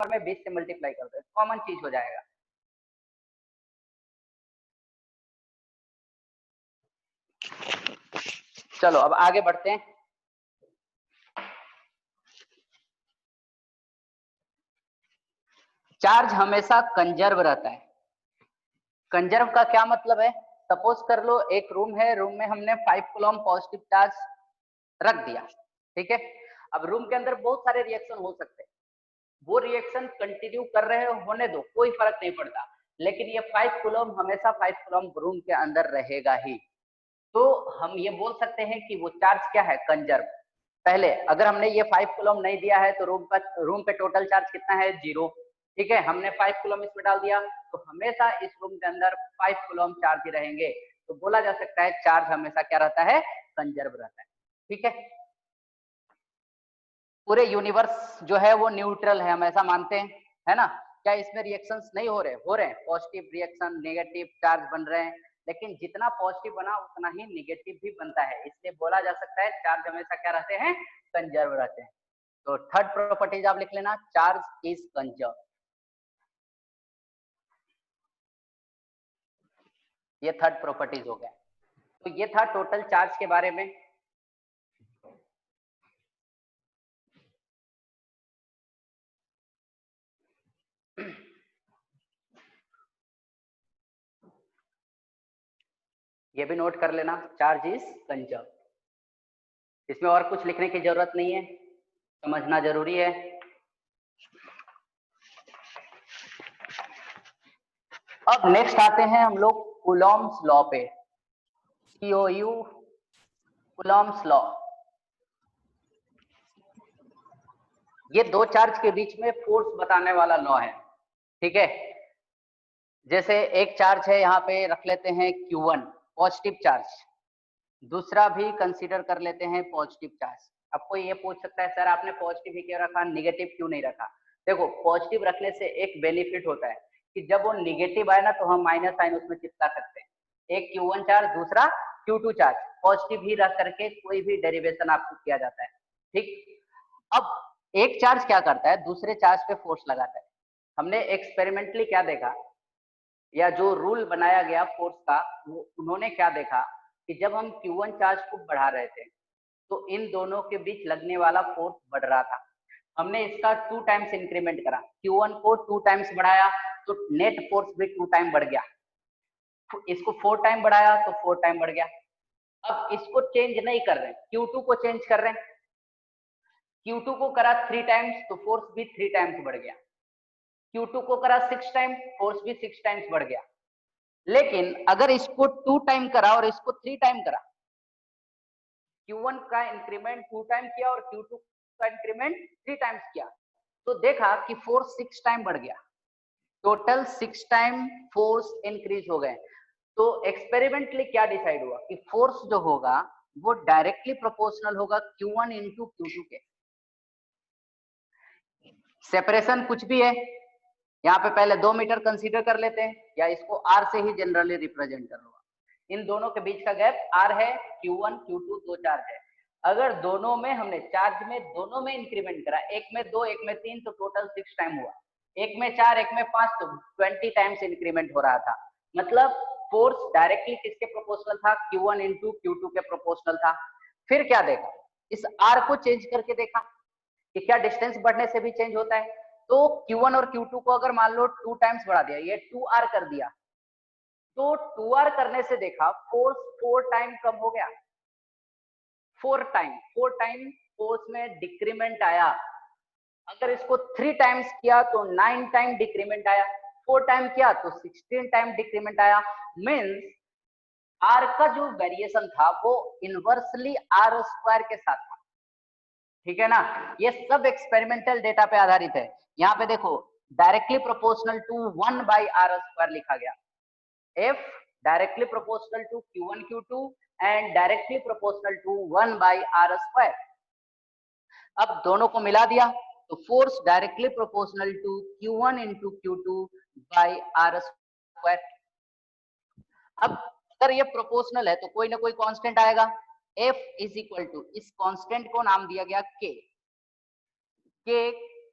और मैं 20 से मल्टीप्लाई कर दूं, कॉमन चीज हो जाएगा। चलो अब आगे बढ़ते हैं। चार्ज हमेशा कंजर्व रहता है। कंजर्व का क्या मतलब है? सपोज कर लो एक रूम है, रूम में हमने 5 कूलम पॉजिटिव चार्ज रख दिया, ठीक है। अब रूम के अंदर बहुत सारे रिएक्शन हो सकते हैं, वो रिएक्शन कंटिन्यू कर रहे हो, होने दो, कोई फर्क नहीं पड़ता, लेकिन ये 5 कूलम हमेशा 5 कूलम रूम के अंदर रहेगा ही। तो हम ये बोल सकते हैं कि वो चार्ज क्या है? कंजर्व। पहले अगर हमने ये 5 कूलम नहीं दिया है तो रूम पे टोटल चार्ज कितना है? 0, ठीक है। हमने 5 कूलम इसमें डाल दिया तो हमेशा इस रूम के अंदर 5 कूलम चार्ज ही रहेंगे। तो बोला जा सकता है चार्ज हमेशा क्या रहता है? कंजर्व रहता है, ठीक है। पूरे यूनिवर्स जो है वो न्यूट्रल है, हम ऐसा मानते हैं, है ना। क्या इसमें रिएक्शंस नहीं हो रहे? हो रहे हैं, पॉजिटिव रिएक्शन, नेगेटिव चार्ज बन रहे हैं, लेकिन जितना पॉजिटिव बना उतना ही नेगेटिव भी बनता है, इसलिए बोला जा सकता है चार्ज हमेशा क्या रहते हैं? कंजर्व रहते हैं। तो थर्ड प्रॉपर्टीज आप लिख लेना, चार्ज इज कंजर्व। ये थर्ड प्रॉपर्टीज हो गया। तो ये था टोटल चार्ज के बारे में। ये भी नोट कर लेना, चार्ज इज कंजर्व। इसमें और कुछ लिखने की जरूरत नहीं है, समझना जरूरी है। अब नेक्स्ट आते हैं हम लोग कूलॉम्स लॉ पे, COU कूलॉम्स लॉ। ये दो चार्ज के बीच में फोर्स बताने वाला लॉ है, ठीक है। जैसे एक चार्ज है, यहाँ पे रख लेते हैं Q1 पॉजिटिव चार्ज, दूसरा भी कंसीडर कर लेते हैं पॉजिटिव चार्ज। अब कोई ये पूछ सकता है सर आपने पॉजिटिव ही क्यों रखा, निगेटिव क्यों नहीं रखा? देखो पॉजिटिव रखने से एक बेनिफिट होता है कि जब वो निगेटिव आए ना तो हम माइनस साइन उसमें चिपका सकते हैं। एक Q1 चार्ज, दूसरा Q2 चार्ज, पॉजिटिव ही रख करके कोई भी डेरिवेशन आपको किया जाता है, ठीक। अब एक चार्ज क्या करता है? दूसरे चार्ज पे फोर्स लगाता है। हमने एक्सपेरिमेंटली क्या देखा, या जो रूल बनाया गया फोर्स का, वो उन्होंने क्या देखा कि जब हम Q1 चार्ज को बढ़ा रहे थे तो इन दोनों के बीच लगने वाला फोर्स बढ़ रहा था। हमने इसका 2 टाइम्स इंक्रीमेंट करा, Q1 को 2 टाइम्स बढ़ाया तो नेट फोर्स भी 2 टाइम बढ़ गया। इसको 4 टाइम बढ़ाया तो 4 टाइम बढ़ गया। अब इसको चेंज नहीं कर रहे, Q2 को चेंज कर रहे हैं। Q2 को करा 3 टाइम्स तो फोर्स भी 3 टाइम्स बढ़ गया। Q2 को करा 6 टाइम, फोर्स भी 6 टाइम्स बढ़ गया। लेकिन अगर इसको 2 टाइम करा और इसको 3 टाइम करा, Q1 का इंक्रीमेंट 2 टाइम किया और Q2 का इंक्रीमेंट 3 टाइम्स किया, तो देखा कि फोर्स 6 टाइम बढ़ गया, टोटल 6 टाइम फोर्स इंक्रीज हो गए। तो एक्सपेरिमेंटली क्या डिसाइड हुआ कि फोर्स जो होगा वो डायरेक्टली प्रोपोर्शनल होगा Q1 इंटू Q2 के। सेपरेशन कुछ भी है, यहाँ पे पहले 2 मीटर कंसीडर कर लेते हैं, या इसको R से ही जनरली रिप्रेजेंट कर लो। इन दोनों के बीच का गैप R है, Q1 Q2 दो चार्ज है। अगर दोनों में हमने चार्ज में दोनों में इंक्रीमेंट करा, एक में 2 एक में 3, तो टोटल 6 टाइम हुआ। एक में 4 एक में 5, तो 20 टाइम्स इंक्रीमेंट हो रहा था। मतलब फोर्स डायरेक्टली किसके प्रोपोर्शनल था? Q1 इंटू Q2 के प्रोपोर्शनल था। फिर क्या देखा, इस R को चेंज करके देखा कि क्या डिस्टेंस बढ़ने से भी चेंज होता है। तो Q1 और Q2 को अगर मान लो 2 टाइम्स बढ़ा दिया, ये 2R कर दिया, तो 2R करने से देखा फोर्स 4 टाइम कम हो गया। 4 टाइम फोर्स में डिक्रीमेंट आया। अगर इसको 3 टाइम्स किया तो 9 टाइम डिक्रीमेंट आया, 4 टाइम किया तो 16 टाइम डिक्रीमेंट आया। मीन्स R का जो वेरिएशन था वो इनवर्सली R² के साथ था, ठीक है ना। ये सब एक्सपेरिमेंटल डेटा पे आधारित है। यहाँ पे देखो डायरेक्टली प्रोपोर्शनल टू 1/R² लिखा गया। F directly proportional to Q1 Q2 and directly proportional to 1/R²। अब दोनों को मिला दिया तो force directly proportional to Q1 into Q2/R²। अब अगर ये प्रोपोर्शनल है तो कोई ना कोई कांस्टेंट आएगा। F इज इक्वल टू, इस कांस्टेंट को नाम दिया गया K।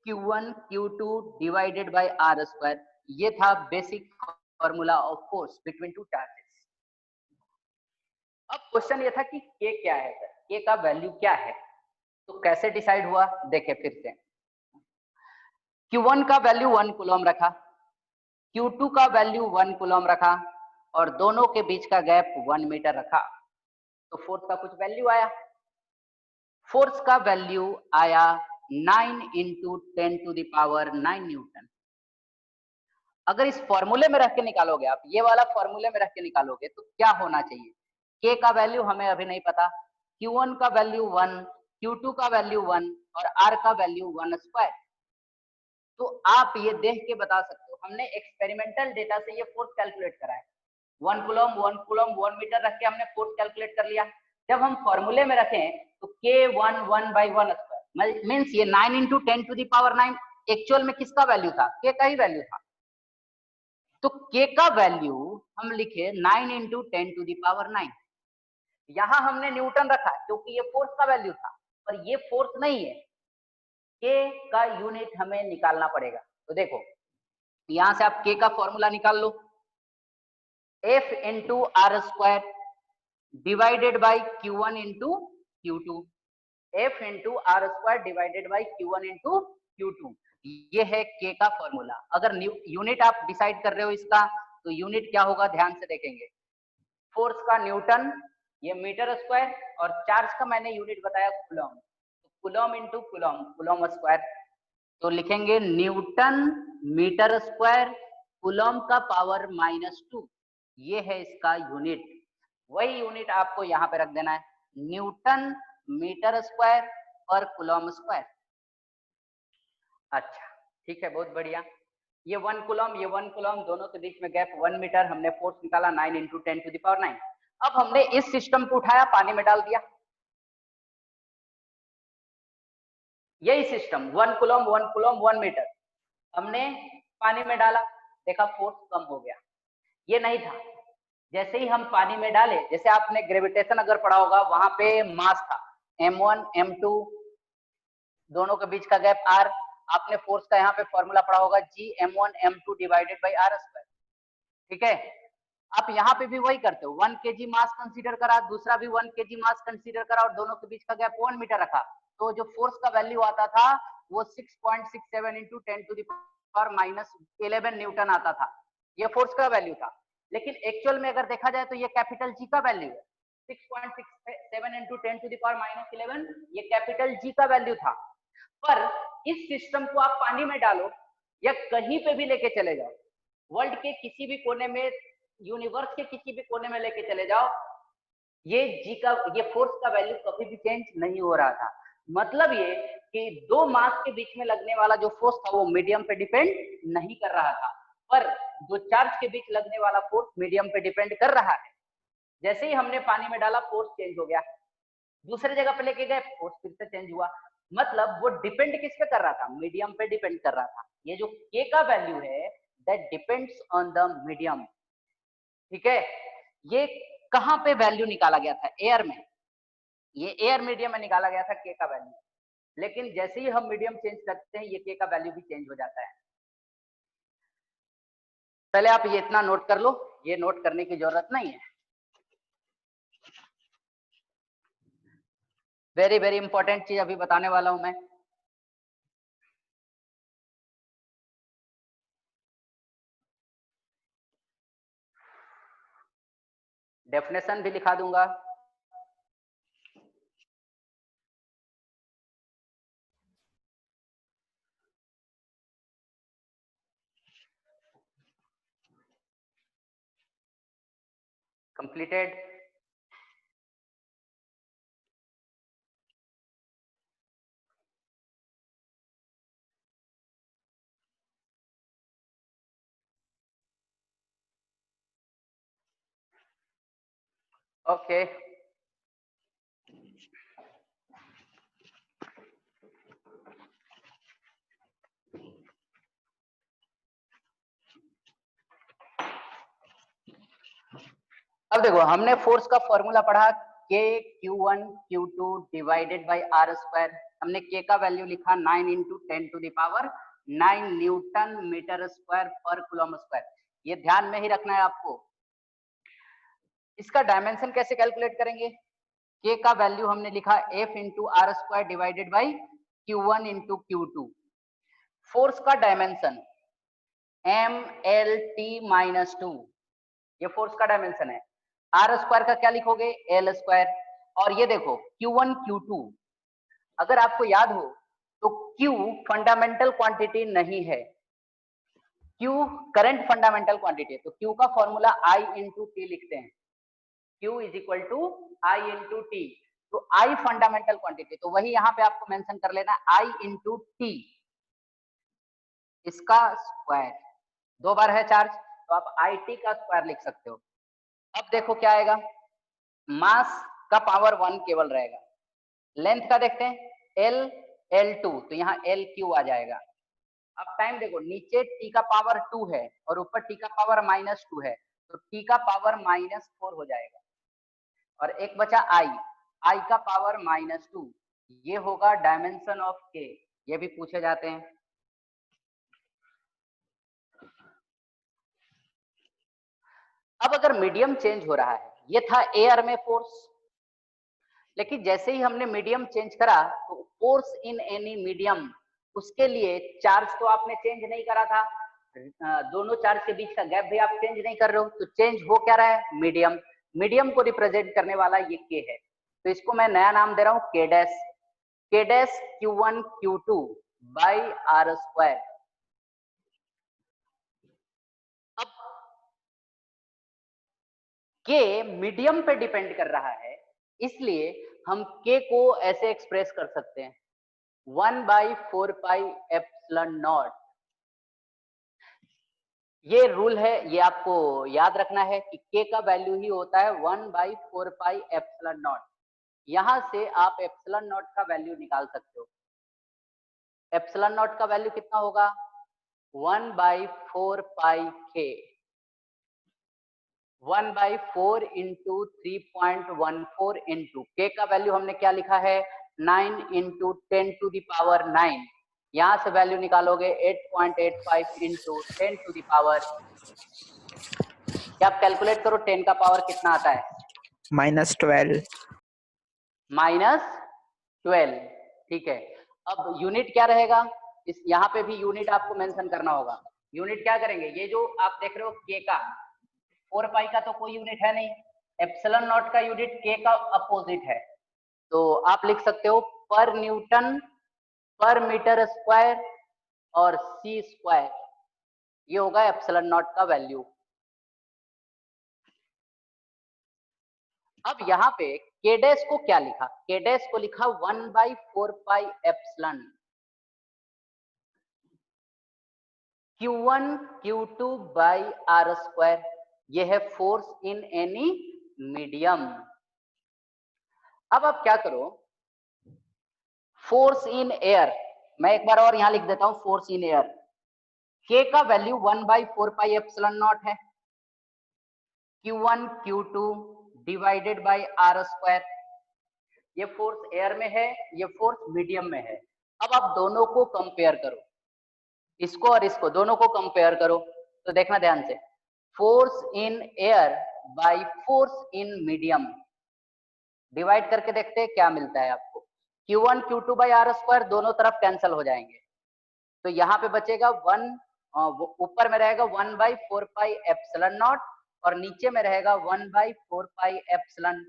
Q1 Q2 divided by R square, ये था basic formula of force between two charges. अब क्वेश्चन ये था कि K क्या है सर, K का वैल्यू क्या है, तो कैसे डिसाइड हुआ देखे फिर से। Q1 का वैल्यू 1 कूलम रखा, Q2 का वैल्यू 1 कूलम रखा और दोनों के बीच का गैप 1 मीटर रखा, तो फोर्स का कुछ वैल्यू आया। फोर्स का वैल्यू आया 9 इंटू 10⁹ न्यूटन। अगर इस फॉर्मूले में रख के निकालोगे आप, ये वाला फॉर्मूले में रख के निकालोगे तो क्या होना चाहिए, K का वैल्यू हमें अभी नहीं पता, Q1 का वैल्यू 1, Q2 का वैल्यू 1 और R का वैल्यू 1 स्क्वायर। तो आप ये देख के बता सकते हो, हमने एक्सपेरिमेंटल डेटा से ये फोर्स कैलकुलेट करा है। 1 कूलम 1 मीटर रख के हमने फोर्स कैलकुलेट कर लिया। जब हम फॉर्मूले में रखें तो K1 1/1 स्क्वायर मींस ये 9 इंटू 10⁹ एक्चुअल में किसका वैल्यू था, K का ही वैल्यू था। तो K का वैल्यू हम लिखे 9 इंटू 10⁹। यहां हमने न्यूटन रखा क्योंकि ये फोर्स का वैल्यू था, पर ये फोर्स नहीं है, K का यूनिट हमें निकालना पड़ेगा। तो देखो यहां से आप K का फॉर्मूला निकाल लो, F into R square divided by Q1 into Q2, F into R square divided by Q1 into Q2, ये है K का फॉर्मूला। अगर यूनिट आप डिसाइड कर रहे हो इसका, तो यूनिट क्या होगा ध्यान से देखेंगे, फोर्स का न्यूटन, ये मीटर स्क्वायर, और चार्ज का मैंने यूनिट बताया कूलम, तो coulomb into coulomb, coulomb square, तो लिखेंगे न्यूटन मीटर स्क्वायर कूलम का पावर -2, ये है इसका यूनिट। वही यूनिट आपको यहाँ पे रख देना है, न्यूटन मीटर स्क्वायर और कूलम स्क्वायर। अच्छा ठीक है, बहुत बढ़िया। ये 1 कूलम, ये 1 कूलम, दोनों के बीच में गैप 1 मीटर, हमने फोर्स निकाला 9 इंटू 10⁹। अब हमने इस सिस्टम को उठाया, पानी में डाल दिया, यही सिस्टम 1 कूलम 1 मीटर हमने पानी में डाला, देखा फोर्स कम हो गया। ये नहीं था, जैसे ही हम पानी में डाले, जैसे आपने ग्रेविटेशन अगर पढ़ा होगा, वहां पे मास था m1 m2, दोनों के बीच का गैप r, आपने फोर्स का यहाँ पे फॉर्मूला पढ़ा होगा G m1 m2 divided by r square. ठीक है, आप यहाँ पे भी वही करते हो, 1 kg मास कंसीडर करा, दूसरा भी 1 kg मास कंसीडर करा और दोनों के बीच का गैप 1 मीटर रखा, तो जो फोर्स का वैल्यू आता था वो 6.67 इंटू 10⁻11 न्यूटन आता था, ये फोर्स का वैल्यू था। लेकिन एक्चुअल में अगर देखा जाए तो ये कैपिटल G का वैल्यू है, 6.67 इंटू 10⁻11 ये कैपिटल G का वैल्यू था। पर इस सिस्टम को आप पानी में डालो या कहीं पे भी लेके चले जाओ, वर्ल्ड के किसी भी कोने में, यूनिवर्स के किसी भी कोने में लेके चले जाओ, ये G का, ये फोर्स का वैल्यू कभी भी चेंज नहीं हो रहा था। मतलब ये कि दो मास के बीच में लगने वाला जो फोर्स था वो मीडियम पे डिपेंड नहीं कर रहा था, पर दो चार्ज के बीच लगने वाला फोर्स मीडियम पे डिपेंड कर रहा है। जैसे ही हमने पानी में डाला फोर्स चेंज हो गया, दूसरे जगह पे लेके गए फोर्स फिर से चेंज हुआ, मतलब वो डिपेंड किस पे कर रहा था, मीडियम पे डिपेंड कर रहा था। ये जो K का वैल्यू है that depends on the medium. ठीक है, ये कहां पे वैल्यू निकाला गया था, एयर में, ये एयर मीडियम में निकाला गया था K का वैल्यू, लेकिन जैसे ही हम मीडियम चेंज करते हैं ये K का वैल्यू भी चेंज हो जाता है। पहले आप ये इतना नोट कर लो, ये नोट करने की जरूरत नहीं है, वेरी वेरी इंपॉर्टेंट चीज अभी बताने वाला हूं मैं। डेफिनेशन भी लिखा दूंगा, कंप्लीटेड। ओके अब देखो, हमने फोर्स का फॉर्मूला पढ़ा K Q1 Q2 divided by R square, हमने के का वैल्यू लिखा 9 into 10 to the power 9 newton metre square पर कूलम स्क्वायर। ये ध्यान में ही रखना है आपको। इसका डायमेंशन कैसे कैलकुलेट करेंगे? के का वैल्यू हमने लिखा F into R square divided by Q1 into Q2। Force का डायमेंशन MLT-2, ये फोर्स का डायमेंशन है। आर स्क्वायर का क्या लिखोगे? L square. और ये देखो Q1 Q2, अगर आपको याद हो तो Q फंडामेंटल क्वांटिटी नहीं है, Q करंट फंडामेंटल क्वांटिटी है। तो Q का फॉर्मूला I इंटू टी लिखते हैं, Q is equal to I into T. तो I फंडामेंटल क्वांटिटी, तो वही यहाँ पे आपको मेंशन कर लेना I इंटू टी, इसका स्क्वायर। 2 बार है चार्ज तो आप IT का स्क्वायर लिख सकते हो। अब देखो क्या आएगा, मास का पावर 1 केवल रहेगा। लेंथ का देखते हैं L L2, तो यहाँ LQ आ जाएगा। अब टाइम देखो, नीचे T का पावर 2 है और ऊपर T का पावर -2 है, तो T का पावर -4 हो जाएगा। और एक बचा I का पावर -2, ये होगा डायमेंशन ऑफ K। ये भी पूछे जाते हैं। अब अगर मीडियम चेंज हो रहा है, ये था एयर में फोर्स, लेकिन जैसे ही हमने मीडियम चेंज करा तो फोर्स इन एनी मीडियम, उसके लिए चार्ज तो आपने चेंज नहीं करा था, दोनों चार्ज के बीच का गैप भी आप चेंज नहीं कर रहे हो, तो चेंज हो क्या रहा है? मीडियम। मीडियम को रिप्रेजेंट करने वाला ये के है, तो इसको मैं नया नाम दे रहा हूं के डैश। के dash Q1 Q2 by R square. अब के मीडियम पे डिपेंड कर रहा है, इसलिए हम के को ऐसे एक्सप्रेस कर सकते हैं 1/4 पाई एप्सिलॉन नॉट। ये रूल है, ये आपको याद रखना है कि के का वैल्यू ही होता है 1/4 पाई एप्सिलॉन नॉट। यहां से आप एप्सिलॉन नॉट का वैल्यू निकाल सकते हो। एप्सिलॉन नॉट का वैल्यू कितना होगा? 1/4 पाई के, 1/4 इंटू 3.14 इंटू के का वैल्यू हमने क्या लिखा है? 9 इंटू 10 टू द पावर 9। यहां से वैल्यू निकालोगे 8.85 इंटू 10 टू द पावर, क्या आप कैलकुलेट करो 10 का पावर कितना आता है? -12। -12, ठीक है। अब यूनिट क्या रहेगा? इस यहाँ पे भी यूनिट आपको मेंशन करना होगा। यूनिट क्या करेंगे? ये जो आप देख रहे हो के का 4 पाई का तो कोई यूनिट है नहीं, एप्सिलॉन नॉट का यूनिट के का अपोजिट है, तो आप लिख सकते हो पर न्यूटन पर मीटर स्क्वायर और सी स्क्वायर, ये होगा एप्सिलॉन नॉट का वैल्यू। अब यहाँ पे के डैश को क्या लिखा? के डैश को लिखा 1/4 pi epsilon Q1 Q2 by R square. ये है फोर्स इन एनी मीडियम। अब आप क्या करो, फोर्स इन एयर, मैं एक बार और यहां लिख देता हूं फोर्स इन एयर। के का वैल्यू 1/4 पाई एप्सिलॉन नॉट है, Q1 Q2 divided by R square. ये फोर्स एयर में है, ये फोर्स मीडियम में है। अब आप दोनों को कंपेयर करो, इसको और इसको दोनों को कंपेयर करो, तो देखना ध्यान से, force in air bye force in medium, divide करके देखते हैं क्या मिलता है आपको। Q1 Q2 by R square दोनों तरफ कैंसिल हो जाएंगे, तो यहाँ पे बचेगा 1, ऊपर में रहेगा 1/4 पाई एप्सिलॉन नॉट और नीचे में रहेगा 1/4 पाई एप्सिलॉन।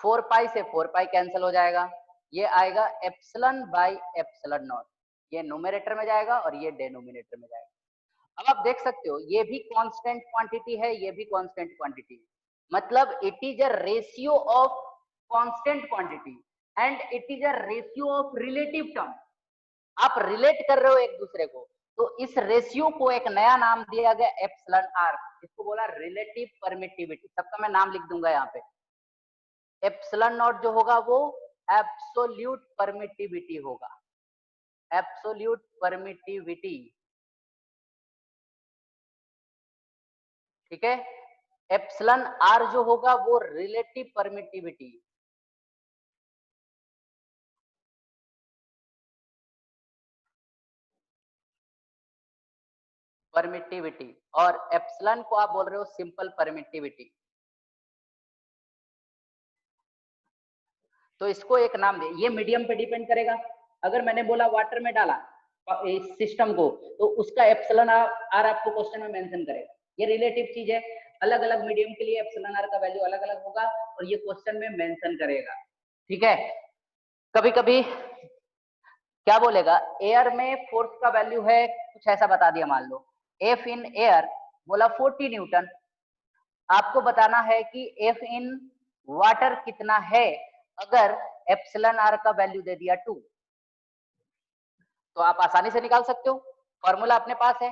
4 पाई से 4 पाई कैंसिल हो जाएगा, ये आएगा एप्सिलॉन बाई एप्सिलॉन नॉट, ये न्यूमरेटर में जाएगा और ये डिनोमिनेटर में जाएगा। अब आप देख सकते हो ये भी कांस्टेंट क्वांटिटी है, ये भी कांस्टेंट क्वांटिटी है, मतलब it is a ratio of constant quantity and it is a ratio of relative term. आप रिलेट कर रहे हो एक दूसरे को, तो इस रेशियो को एक नया नाम दिया गया एप्सिलॉन आर, इसको बोला रिलेटिव परमिटिविटी। सबका मैं नाम लिख दूंगा यहाँ पे। एप्सिलॉन नॉट जो होगा वो एब्सोल्यूट परमिटिविटी होगा, एब्सोल्यूट परमिटिविटी, ठीक है। एप्सिलॉन आर जो होगा वो रिलेटिव परमिटिविटी, परमिटिविटी, और एप्सिलॉन को आप बोल रहे हो सिंपल परमिटिविटी। तो इसको एक नाम दे, ये मीडियम पे डिपेंड करेगा। अगर मैंने बोला वाटर में डाला इस सिस्टम को, तो उसका एप्सिलॉन आर आपको क्वेश्चन में मेंशन करेगा। ये रिलेटिव चीज है, अलग अलग मीडियम के लिए एप्सिलॉन आर का वैल्यू अलग अलग होगा और ये क्वेश्चन में मेंशन करेगा, ठीक है। कभी कभी क्या बोलेगा, एयर में फोर्स का वैल्यू है कुछ ऐसा बता दिया, मान लो एफ इन एयर बोला 40 न्यूटन, आपको बताना है कि एफ इन वाटर कितना है। अगर एप्सिलॉन आर का वैल्यू दे दिया 2, तो आप आसानी से निकाल सकते हो, फॉर्मूला अपने पास है,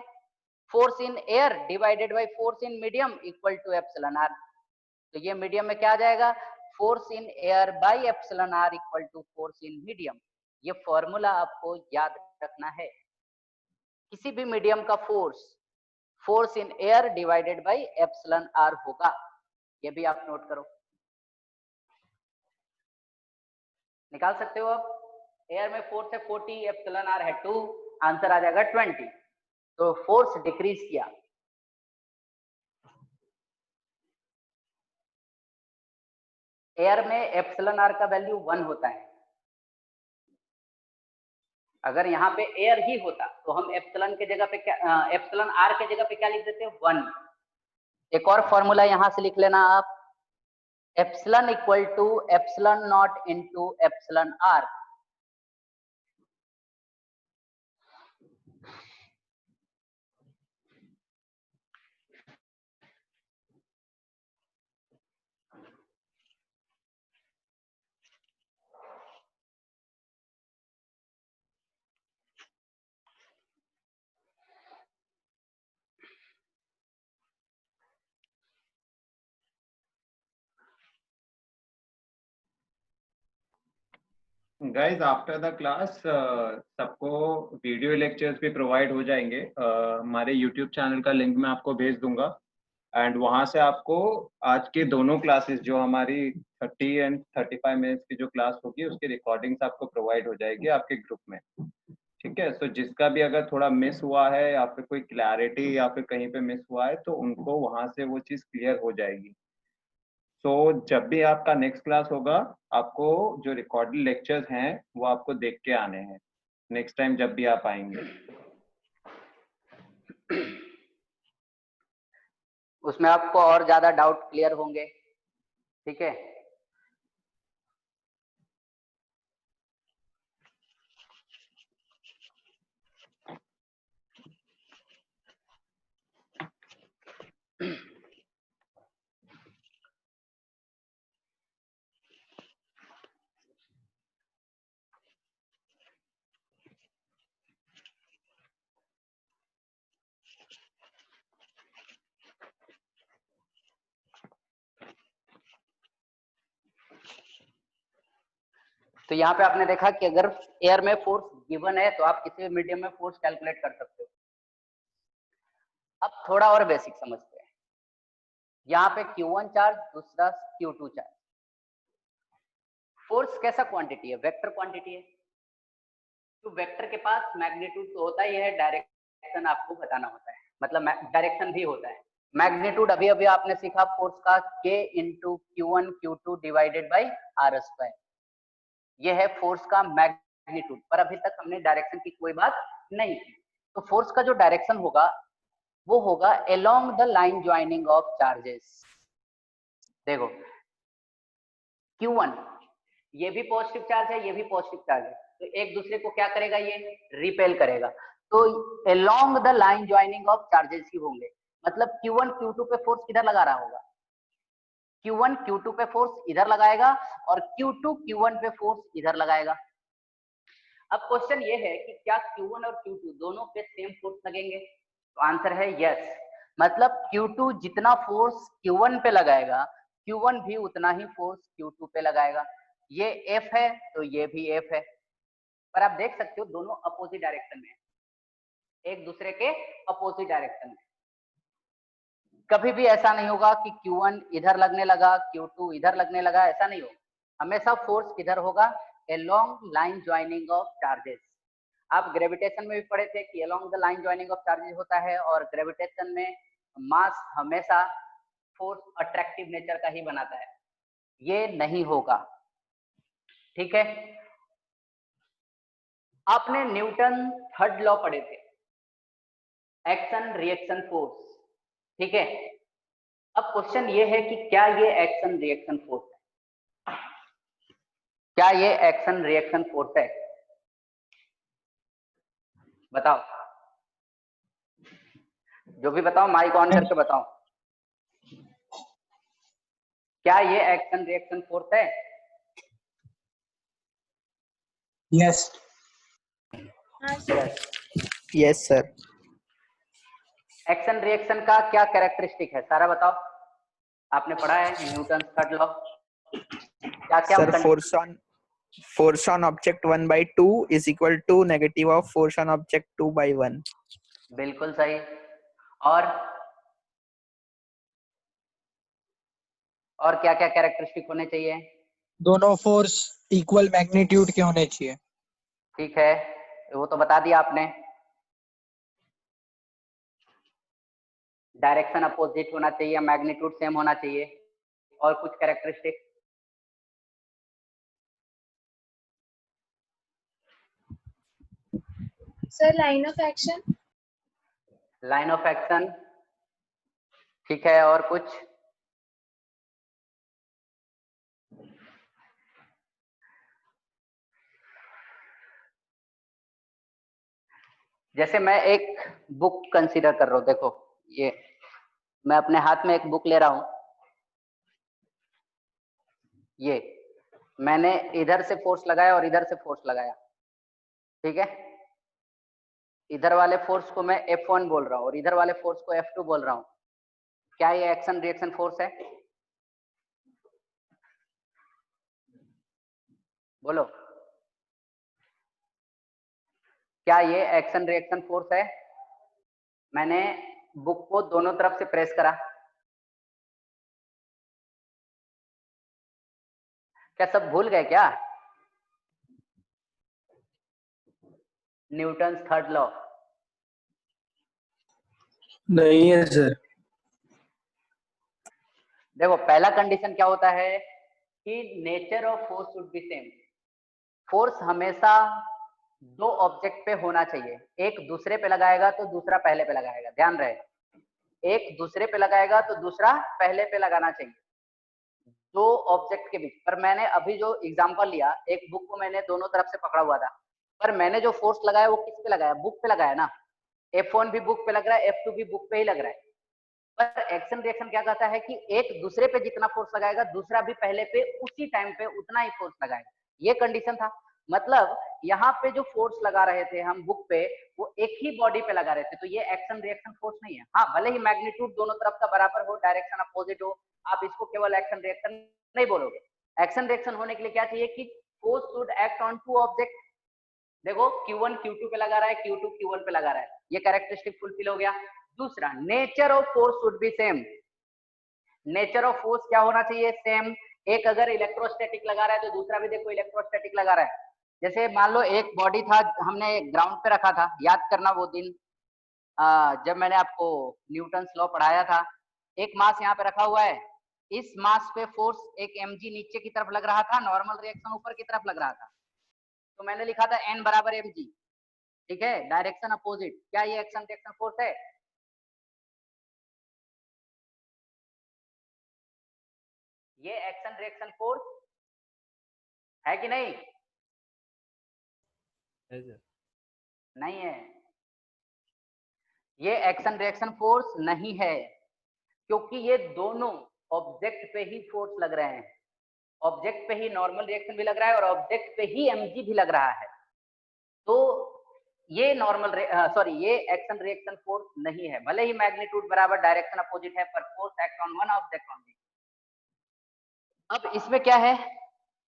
force in air divided by force in medium equal to epsilon R. तो ये मीडियम में क्या आ जाएगा, force in air by epsilon R equal to force in medium. ये फॉर्मूला आपको याद रखना है, किसी भी मीडियम का force in air divided by epsilon R होगा, ये भी आप नोट करो, निकाल सकते हो आप। एयर में फोर्स है 40, एप्सिलॉन आर है 2, आंसर आ जाएगा 20। तो फोर्स डिक्रीज किया। एयर में एप्सिलॉन आर का वैल्यू 1 होता है, अगर यहाँ पे एयर ही होता तो हम एप्सिलॉन के जगह पे क्या, एप्सिलॉन आर के जगह पे क्या लिख देते हैं, 1। एक और फॉर्मूला यहां से लिख लेना आप, epsilon equal to epsilon naught into epsilon R. Guys after the class सबको वीडियो लेक्चर्स भी प्रोवाइड हो जाएंगे। हमारे यूट्यूब चैनल का लिंक मैं आपको भेज दूंगा एंड वहां से आपको आज के दोनों क्लासेस जो हमारी 30 एंड 35 मिनट्स की जो क्लास होगी उसकी रिकॉर्डिंग्स आपको प्रोवाइड हो जाएगी आपके ग्रुप में, ठीक है। सो जिसका भी अगर थोड़ा मिस हुआ है या फिर कोई क्लैरिटी या फिर कहीं पे मिस हुआ है तो उनको वहां से वो चीज़ क्लियर हो जाएगी। तो जब भी आपका नेक्स्ट क्लास होगा आपको जो रिकॉर्डेड लेक्चर्स हैं वो आपको देख के आने हैं नेक्स्ट टाइम जब भी आप आएंगे। उसमें आपको और ज्यादा डाउट क्लियर होंगे, ठीक है। तो यहाँ पे आपने देखा कि अगर एयर में फोर्स गिवन है तो आप किसी भी मीडियम में फोर्स कैलकुलेट कर सकते हो। अब थोड़ा और बेसिक समझते हैं, यहाँ पे Q1 चार्ज, दूसरा Q2 चार्ज। फोर्स कैसा क्वांटिटी है, वेक्टर क्वांटिटी है। तो वेक्टर के पास मैग्नीट्यूड तो होता ही है, डायरेक्शन आपको बताना होता है, मतलब डायरेक्शन भी होता है। मैग्नीट्यूड अभी अभी आपने सीखा फोर्स का, K into Q1 Q2 divided by R square, ये है फोर्स का मैग्नीट्यूड। पर अभी तक हमने डायरेक्शन की कोई बात नहीं की। तो फोर्स का जो डायरेक्शन होगा वो होगा along the line joining of charges. देखो Q1 ये भी पॉजिटिव चार्ज है, ये भी पॉजिटिव चार्ज है, तो एक दूसरे को क्या करेगा, ये रिपेल करेगा। तो along the line joining of charges ही होंगे, मतलब Q1 Q2 पे फोर्स किधर लगा रहा होगा, Q1 Q2 पे फोर्स इधर लगाएगा और Q2 Q1 पे फोर्स इधर लगाएगा। अब क्वेश्चन ये है कि क्या Q1 और Q2 दोनों पे सेम फोर्स लगेंगे, तो आंसर है यस। मतलब Q2 जितना फोर्स Q1 पे लगाएगा Q1 भी उतना ही फोर्स Q2 पे लगाएगा। ये F है तो ये भी F है, पर आप देख सकते हो दोनों अपोजिट डायरेक्शन में, एक दूसरे के अपोजिट डायरेक्शन में। कभी भी ऐसा नहीं होगा कि Q1 इधर लगने लगा Q2 इधर लगने लगा, ऐसा नहीं होगा। हमेशा फोर्स किधर होगा, along line joining of charges. आप ग्रेविटेशन में भी पढ़े थे कि along the line joining of charges होता है, और ग्रेविटेशन में मास हमेशा फोर्स अट्रैक्टिव नेचर का ही बनाता है, ये नहीं होगा। ठीक है, आपने न्यूटन थर्ड लॉ पढ़े थे, एक्शन रिएक्शन फोर्स। ठीक है, अब क्वेश्चन ये है कि क्या ये एक्शन रिएक्शन फोर्स है? क्या ये एक्शन रिएक्शन फोर्स है? बताओ, जो भी बताओ माइक ऑन करके बताओ, क्या ये एक्शन रिएक्शन फोर्स है? Yes yes sir. Action reaction का क्या कैरेक्टरिस्टिक है, सारा बताओ। आपने पढ़ा है न्यूटन थर्ड लॉ, क्या क्या? Sir force on object 1/2 is equal to negative of force on object 2/1. बिल्कुल सही। और क्या क्या कैरेक्टरिस्टिक होने चाहिए? दोनों फोर्स इक्वल मैग्नीट्यूड के होने चाहिए। ठीक है, वो तो बता दिया आपने। डायरेक्शन अपोजिट होना चाहिए, मैग्नीट्यूड सेम होना चाहिए, और कुछ characteristic? Sir line of action. Line of action, ठीक है, और कुछ? जैसे मैं एक बुक कंसीडर कर रहा हूं, देखो ये मैं अपने हाथ में एक बुक ले रहा हूं, ये मैंने इधर से फोर्स लगाया और इधर से फोर्स लगाया, ठीक है। इधर वाले फोर्स को मैं F1 बोल रहा हूं और इधर वाले फोर्स को F2 बोल रहा हूं। क्या ये एक्शन रिएक्शन फोर्स है? बोलो, क्या ये एक्शन रिएक्शन फोर्स है? मैंने बुक को दोनों तरफ से प्रेस करा, क्या सब भूल गए क्या? Newton's third law. नहीं है सर। देखो पहला कंडीशन क्या होता है कि nature of force should be same. Force हमेशा दो ऑब्जेक्ट पे होना चाहिए, एक दूसरे पे लगाएगा तो दूसरा पहले पे लगाएगा, ध्यान रहे, एक दूसरे पे लगाएगा तो दूसरा पहले पे लगाना चाहिए, दो ऑब्जेक्ट के बीच। पर मैंने अभी जो एग्जांपल लिया, एक बुक को मैंने दोनों तरफ से पकड़ा हुआ था, पर मैंने जो फोर्स लगाया वो किस पे लगाया? बुक पे लगाया ना। F1 भी बुक पे लग रहा है, F2 भी बुक पे ही लग रहा है। पर एक्शन रिएक्शन क्या कहता है कि एक दूसरे पे जितना फोर्स लगाएगा दूसरा भी पहले पे उसी टाइम पे उतना ही फोर्स लगाएगा, ये कंडीशन था। मतलब यहाँ पे जो फोर्स लगा रहे थे हम बुक पे, वो एक ही बॉडी पे लगा रहे थे, तो ये एक्शन रिएक्शन फोर्स नहीं है। हाँ, भले ही मैग्नीट्यूड दोनों तरफ का बराबर हो, डायरेक्शन अपोजिट हो, आप इसको केवल एक्शन रिएक्शन नहीं बोलोगे। एक्शन रिएक्शन होने के लिए क्या चाहिए कि force should act on two object. देखो Q1 Q2 पे लगा रहा है, Q2 Q1 पे लगा रहा है, ये कैरेक्टरिस्टिक फुलफिल हो गया। दूसरा, nature of force should be same. Nature of force क्या होना चाहिए? सेम। एक अगर इलेक्ट्रोस्टैटिक लगा रहा है तो दूसरा भी देखो इलेक्ट्रोस्टैटिक लगा रहा है। जैसे मान लो एक बॉडी था, हमने ग्राउंड पे रखा था, याद करना वो दिन जब मैंने आपको न्यूटन्स लॉ पढ़ाया था। एक मास यहाँ पे रखा हुआ है, इस मास पे फोर्स एक mg नीचे की तरफ लग रहा था, नॉर्मल रिएक्शन ऊपर की तरफ लग रहा था, तो मैंने लिखा था n बराबर mg, ठीक है, डायरेक्शन अपोजिट। क्या ये एक्शन रिएक्शन फोर्स है? ये एक्शन रिएक्शन फोर्स है कि नहीं? नहीं है, ये एक्शन रिएक्शन फोर्स नहीं है, क्योंकि ये दोनों ऑब्जेक्ट पे ही फोर्स लग रहे हैं। ऑब्जेक्ट पे ही नॉर्मल रिएक्शन भी लग रहा है और ऑब्जेक्ट पे ही mg भी लग रहा है, तो ये ये एक्शन रिएक्शन फोर्स नहीं है। भले ही मैग्नीट्यूड बराबर डायरेक्शन अपोजिट है, पर force act on one object only. अब इसमें क्या है,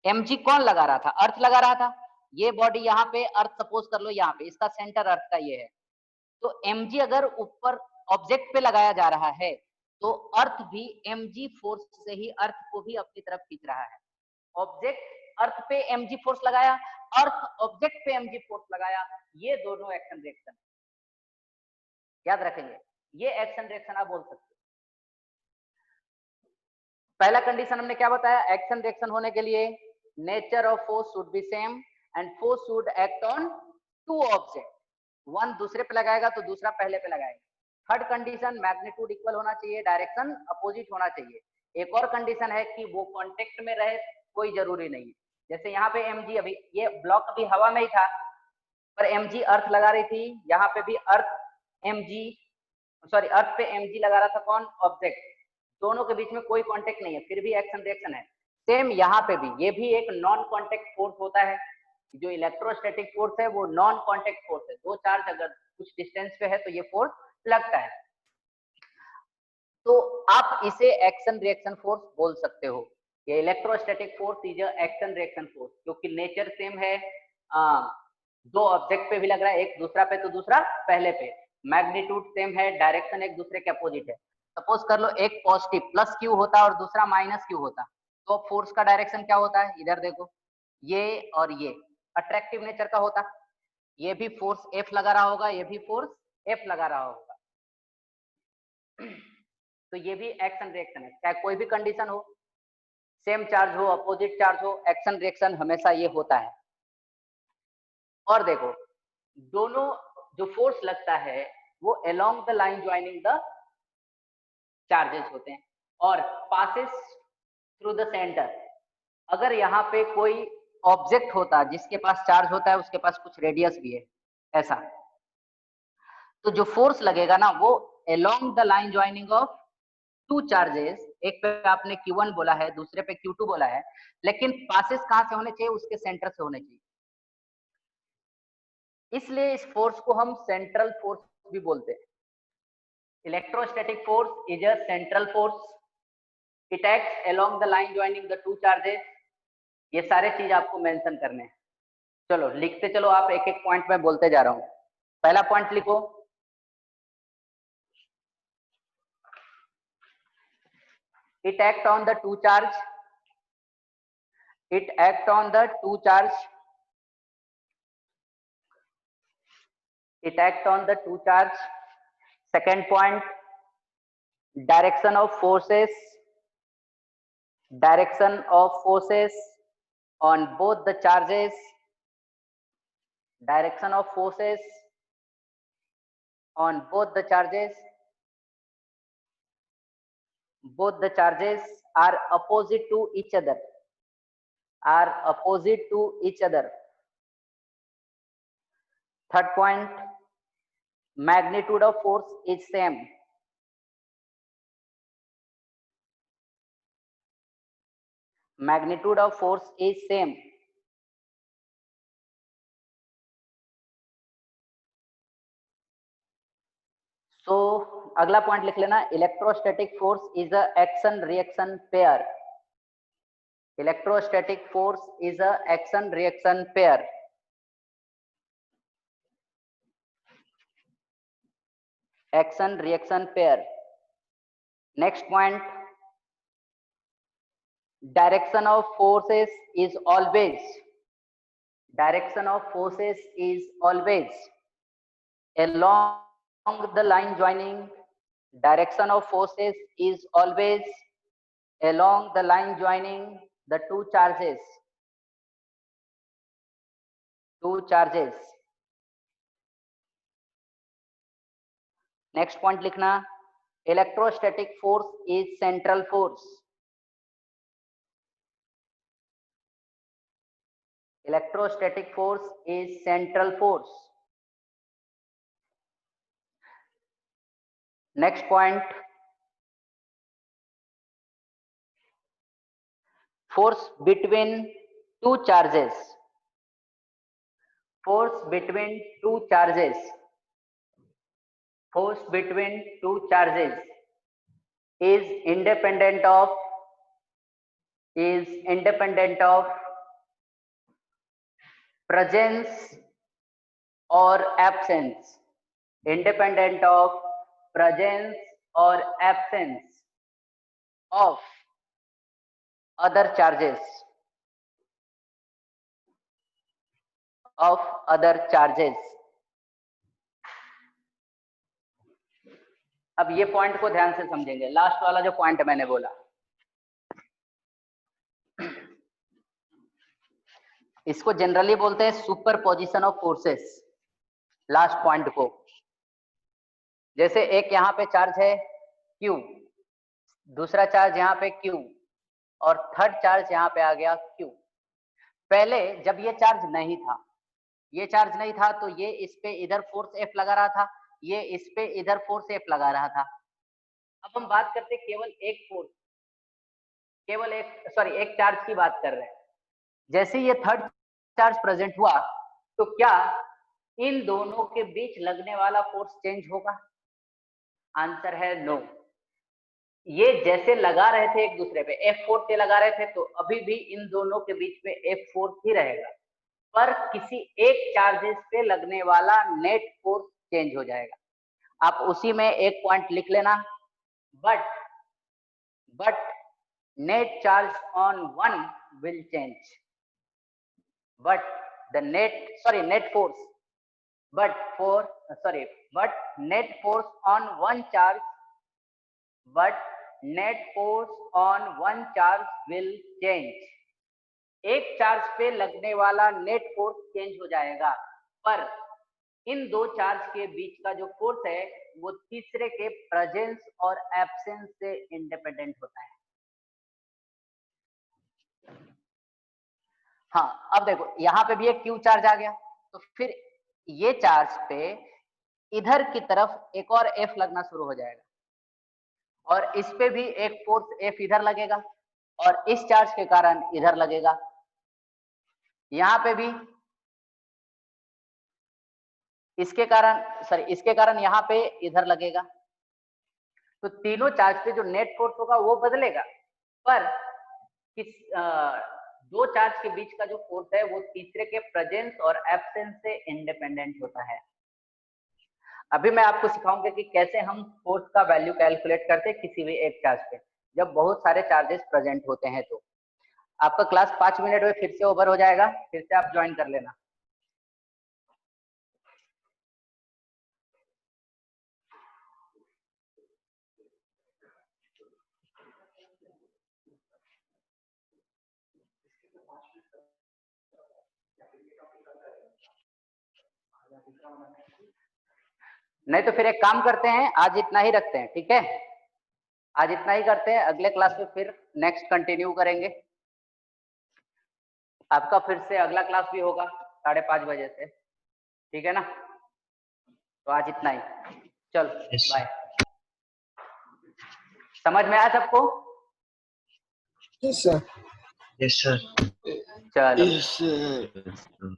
mg कौन लगा रहा था? अर्थ लगा रहा था। ये बॉडी यहाँ पे अर्थ सपोज कर लो, यहाँ पे इसका सेंटर अर्थ का ये है, तो mg अगर ऊपर ऑब्जेक्ट पे लगाया जा रहा है तो अर्थ भी mg फोर्स से ही अर्थ को भी अपनी तरफ खींच रहा है। ऑब्जेक्ट अर्थ पे mg फोर्स लगाया, अर्थ ऑब्जेक्ट पे mg फोर्स लगाया, ये दोनों एक्शन रिएक्शन याद रखेंगे, ये एक्शन रिएक्शन आप बोल सकते हो। पहला कंडीशन हमने क्या बताया, एक्शन रिएक्शन होने के लिए nature of force should be same and force should act on two object, one दूसरे पे लगाएगा तो दूसरा पहले पे लगाएगा। थर्ड कंडीशन मैग्नीट्यूड इक्वल होना चाहिए, डायरेक्शन अपोजिट होना चाहिए। एक और कंडीशन है कि वो कांटेक्ट में रहे, कोई जरूरी नहीं है। जैसे यहाँ पे mg, अभी ये ब्लॉक अभी हवा में ही था पर mg अर्थ लगा रही थी, यहाँ पे भी अर्थ mg सॉरी अर्थ पे mg लगा रहा था कौन, ऑब्जेक्ट, दोनों के बीच में कोई कांटेक्ट नहीं है, फिर भी एक्शन रिएक्शन है। सेम यहाँ पे भी, ये भी एक नॉन कांटेक्ट फोर्स होता है। जो इलेक्ट्रोस्टैटिक फोर्स है वो नॉन कांटेक्ट फोर्स है, दो चार्ज अगर कुछ डिस्टेंस पे है तो ये फोर्स लगता है, तो आप इसे एक्शन रिएक्शन फोर्स बोल सकते हो। ये electrostatic force is action reaction force, क्योंकि नेचर सेम है, दो ऑब्जेक्ट पे भी लग रहा है, एक दूसरा पे तो दूसरा पहले पे, मैग्नीट्यूड सेम है, डायरेक्शन एक दूसरे के अपोजिट है। सपोज कर लो एक पॉजिटिव प्लस क्यू होता और दूसरा माइनस क्यू होता, तो फोर्स का डायरेक्शन क्या होता है, इधर देखो, ये और ये अट्रैक्टिव नेचर का होता, ये भी फोर्स एफ लगा रहा होगा, ये भी फोर्स एफ लगा रहा होगा, तो ये भी एक्शन रिएक्शन है। चाहे कोई भी कंडीशन हो, सेम चार्ज हो अपोजिट चार्ज हो, एक्शन रिएक्शन हमेशा ये होता है। और देखो दोनों जो फोर्स लगता है वो along the line joining the charges होते हैं और पासेस थ्रू द सेंटर। अगर यहाँ पे कोई ऑब्जेक्ट होता जिसके पास चार्ज होता है, उसके पास कुछ रेडियस भी है ऐसा, तो जो फोर्स लगेगा ना वो along the line joining of two charges, एक पे आपने Q1 बोला है, दूसरे पे Q2 बोला है, लेकिन पासेस कहां से होने चाहिए, उसके सेंटर से होने चाहिए। इसलिए इस फोर्स को हम सेंट्रल फोर्स भी बोलते हैं। Electrostatic force is a central force, it acts along the line joining the two charges. ये सारे चीज आपको मेंशन करने हैं। चलो लिखते चलो, आप एक एक पॉइंट में बोलते जा रहा हूं। पहला पॉइंट लिखो, it act on the two charge, it act on the two charge, it act on the two charge. Second point, direction of forces, direction of forces on both the charges, direction of forces on both the charges, both the charges are opposite to each other, are opposite to each other. Third point, magnitude of force is same, magnitude of force is same. So अगला point लिख लेना, electrostatic force is a action reaction pair, electrostatic force is a action reaction pair. Action reaction pair. Next point, direction of forces is always, direction of forces is always along the line joining, direction of forces is always along the line joining the two charges, two charges. Next point लिखना, electrostatic force is central force, electrostatic force is central force. Next point, force between two charges, force between two charges, force between two charges is independent of, is independent of presence or absence, independent of presence or absence of other charges, of other charges. अब ये point को ध्यान से समझेंगे, last वाला जो point मैंने बोला, इसको जनरली बोलते हैं superposition of forces. Last point को, जैसे एक यहाँ पे चार्ज है Q, दूसरा चार्ज यहाँ पे Q, और थर्ड चार्ज यहाँ पे आ गया Q। पहले जब ये चार्ज नहीं था, ये चार्ज नहीं था, तो ये इस पे इधर फोर्स F लगा रहा था, ये इस पे इधर फोर्स F लगा रहा था। अब हम बात करते केवल एक फोर्स, केवल एक चार्ज की बात कर रहे हैं। जैसे ये थर्ड चार्ज प्रेजेंट हुआ, तो क्या इन दोनों के बीच लगने वाला फोर्स चेंज होगा? आंसर है नो। ये जैसे लगा रहे थे एक दूसरे पे, F फोर्स से लगा रहे थे, तो अभी भी इन दोनों के बीच में F फोर्स ही रहेगा, पर किसी एक चार्जेस पे लगने वाला नेट फोर्स चेंज हो जाएगा। आप उसी में एक पॉइंट लिख लेना, but net charge on one will change, but net force on one charge will change। एक चार्ज पे लगने वाला नेट फोर्स चेंज हो जाएगा, पर इन दो चार्ज के बीच का जो फोर्स है वो तीसरे के प्रेजेंस और एब्सेंस से इंडिपेंडेंट होता है। हाँ, अब देखो यहाँ पे भी एक Q चार्ज आ गया, तो फिर ये चार्ज पे इधर की तरफ एक और F लगना शुरू हो जाएगा, और इस पे भी एक फोर्स F इधर लगेगा, और इस चार्ज के कारण इधर लगेगा। यहाँ पे भी इसके कारण यहाँ पे इधर लगेगा। तो तीनों चार्ज पे जो नेट फोर्स होगा वो बदलेगा, पर दो चार्ज के बीच का जो फोर्स है वो तीसरे के प्रेजेंस और एब्सेंस से इंडिपेंडेंट होता है। अभी मैं आपको सिखाऊंगा कि कैसे हम फोर्स का वैल्यू कैलकुलेट करते हैं किसी भी एक चार्ज पे, जब बहुत सारे चार्जेस प्रेजेंट होते हैं। तो आपका क्लास 5 मिनट में फिर से ओवर हो जाएगा, फिर से आप ज्वाइन कर लेना। नहीं तो फिर एक काम करते हैं, आज इतना ही रखते हैं, ठीक है? आज इतना ही करते हैं, अगले क्लास में फिर नेक्स्ट कंटिन्यू करेंगे। आपका फिर से अगला क्लास भी होगा 5:30 बजे से, ठीक है ना? तो आज इतना ही, चलो बाय। समझ में आया सबको? Yes sir. चलो। Yes sir.